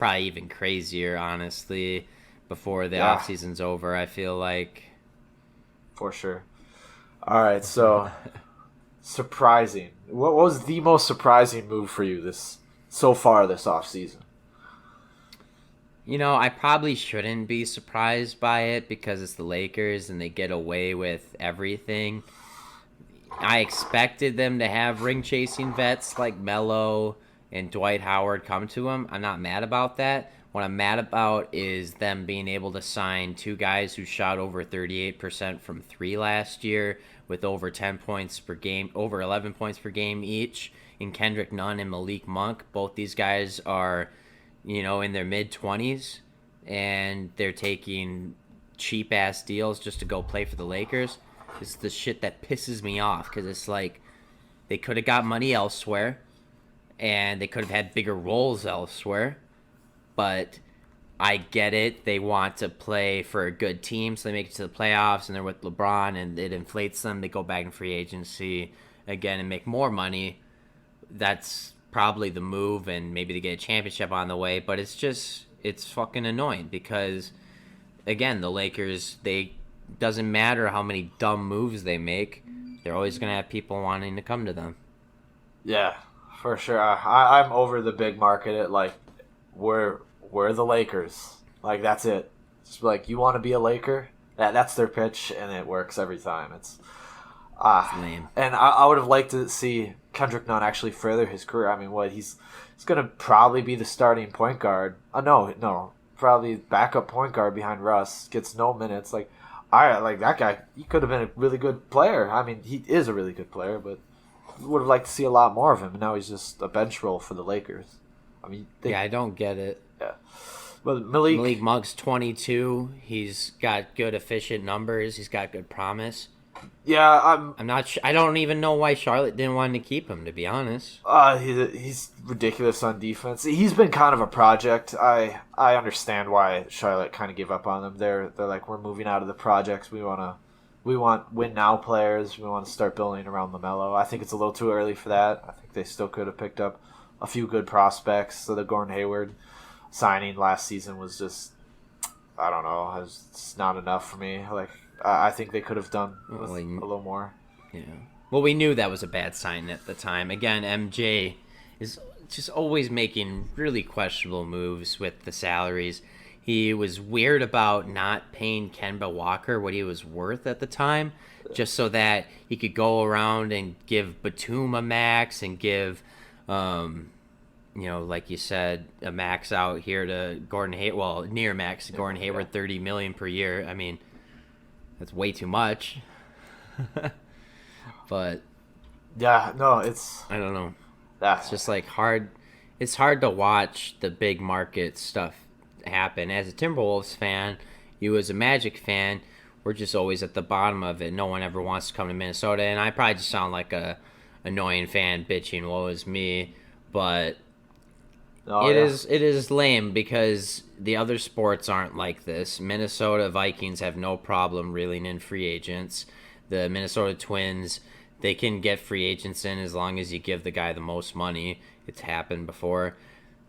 probably even crazier, honestly, before the Yeah, offseason's over, I feel like. for sure. All right, so surprising. What was the most surprising move for you this so far this offseason? I probably shouldn't be surprised by it because it's the Lakers and they get away with everything. I expected them to have ring chasing vets like Melo and Dwight Howard come to them. I'm not mad about that. What I'm mad about is them being able to sign two guys who shot over 38% from three last year with over 10 points per game, over 11 points per game each, in Kendrick Nunn and Malik Monk. Both these guys are, in their mid 20s, and they're taking cheap ass deals just to go play for the Lakers. This is the shit that pisses me off because it's like they could have got money elsewhere and they could have had bigger roles elsewhere. But I get it. They want to play for a good team, so they make it to the playoffs and they're with LeBron and it inflates them. They go back in free agency again and make more money. That's probably the move, and maybe to get a championship on the way. But it's fucking annoying because again, the Lakers, they doesn't matter how many dumb moves they make, they're always gonna have people wanting to come to them. Yeah, for sure. I'm over the big market. It like we're the Lakers. Like that's it. Just like you want to be a Laker. That's their pitch, and it works every time. It's It's lame. and I would have liked to see Kendrick Nunn actually further his career. I mean, what he's gonna probably be the starting point guard. No, probably backup point guard behind Russ. Gets no minutes. Like I like that guy. He could have been a really good player. I mean, he is a really good player, but would have liked to see a lot more of him. And now he's just a bench role for the Lakers. I mean, Yeah, I don't get it. yeah. But Malik, Malik Monk's 22. He's got good efficient numbers. He's got good promise. yeah, I'm. I'm not. I don't even know why Charlotte didn't want to keep him. To be honest. He's ridiculous on defense. He's been kind of a project. I understand why Charlotte kind of gave up on him. They're like, we're moving out of the projects. We want win now players. We want to start building around LaMelo. I think it's a little too early for that. I think they still could have picked up a few good prospects. So the Gordon Hayward signing last season was just, I don't know, it's not enough for me. Like I think they could have done with Like, a little more. yeah. Well, we knew that was a bad sign at the time. Again, MJ is just always making really questionable moves with the salaries. He was weird about not paying Kemba Walker what he was worth at the time, just so that he could go around and give Batum a max and give, like you said, a max out here to Gordon Hayward. Well, near max to Gordon Hayward, $30 million per year. I mean, that's way too much. But Yeah, no, it's I don't know. that. It's just like hard. It's hard to watch the big market stuff happen. As a Timberwolves fan, you as a Magic fan, we're just always at the bottom of it. No one ever wants to come to Minnesota, and I probably just sound like a annoying fan bitching, "Woe is me," but Oh it yeah, is it is lame because the other sports aren't like this. Minnesota Vikings have no problem reeling in free agents. The Minnesota Twins, they can get free agents in as long as you give the guy the most money. It's happened before.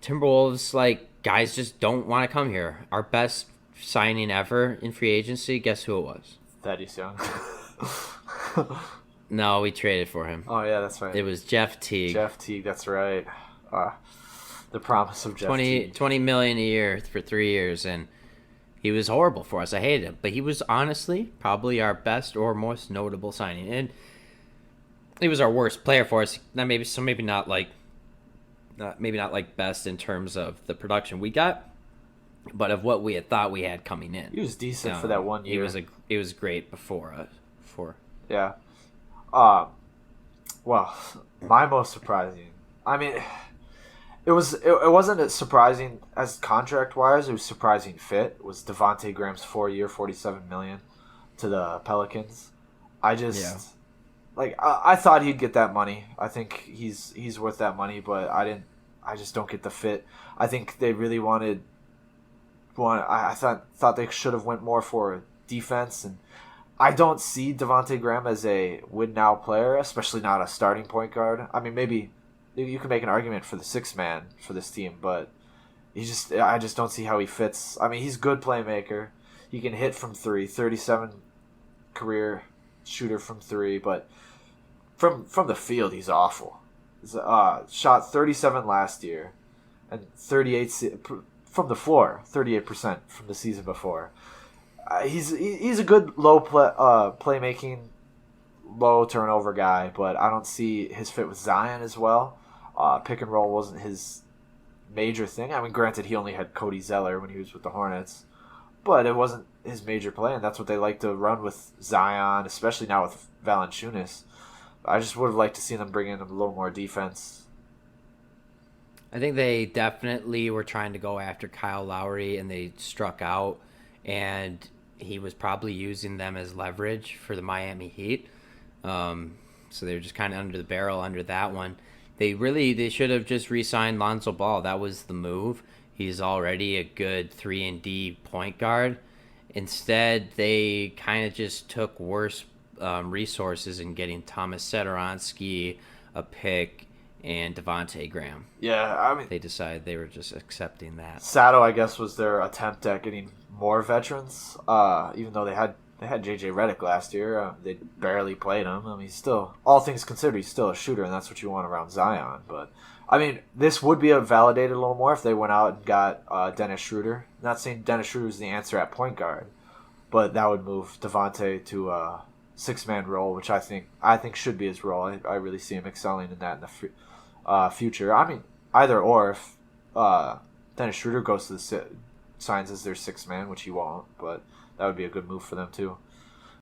Timberwolves, like, guys just don't want to come here. Our best signing ever in free agency, guess who it was? Thaddeus Young. No, we traded for him. Oh yeah, that's right. It was Jeff Teague. Jeff Teague, that's right. Uh, the promise of Jeff 20, Teague. 20 million a year for 3 years, and he was horrible for us. I hated him, but he was honestly probably our best or most notable signing, and he was our worst player for us. Now maybe not like, maybe not like best in terms of the production we got, but of what we had thought we had coming in. He was decent for that 1 year. He was great before us. Before. Yeah. Um. Well, my most surprising. I mean, it wasn't as surprising as contract wise. It was surprising fit. It was Devonte Graham's 4 year, $47 million to the Pelicans. I just Yeah. like I thought he'd get that money. I think he's worth that money, but I didn't. I just don't get the fit. I think they really wanted. I thought they should have went more for defense, and I don't see Devonte Graham as a win now player, especially not a starting point guard. I mean, maybe you can make an argument for the sixth man for this team, but I just don't see how he fits. I mean, he's a good playmaker. He can hit from three, 37 career shooter from three, but from the field, he's awful. He's, shot 37 last year, and 38 from the floor, 38% from the season before. He's a good playmaking, low turnover guy, but I don't see his fit with Zion as well. Pick and roll wasn't his major thing. I mean, granted, he only had Cody Zeller when he was with the Hornets, but it wasn't his major play, and that's what they like to run with Zion, especially now with Valanciunas. I just would have liked to see them bring in a little more defense. I think they definitely were trying to go after Kyle Lowry, and they struck out, and he was probably using them as leverage for the Miami Heat. So they were just kind of under the barrel under that one. They should have just re-signed Lonzo Ball. That was the move. He's already a good 3-and-D point guard. Instead, they kind of just took worse resources in getting Thomas Satoransky, a pick, and Devontae Graham. Yeah, I mean, They decided they were just accepting that. Sato, I guess, was their attempt at getting more veterans. Even though they had JJ Redick last year, they barely played him. I mean, still, all things considered, he's still a shooter, and that's what you want around Zion. But I mean, this would be validated a little more if they went out and got Dennis Schroeder. Not saying Dennis Schroeder is the answer at point guard, but that would move Devontae to a six-man role, which I think should be his role. I really see him excelling in that in the future. I mean, either or. If Dennis Schroeder goes to signs as their sixth man, which he won't, but that would be a good move for them too.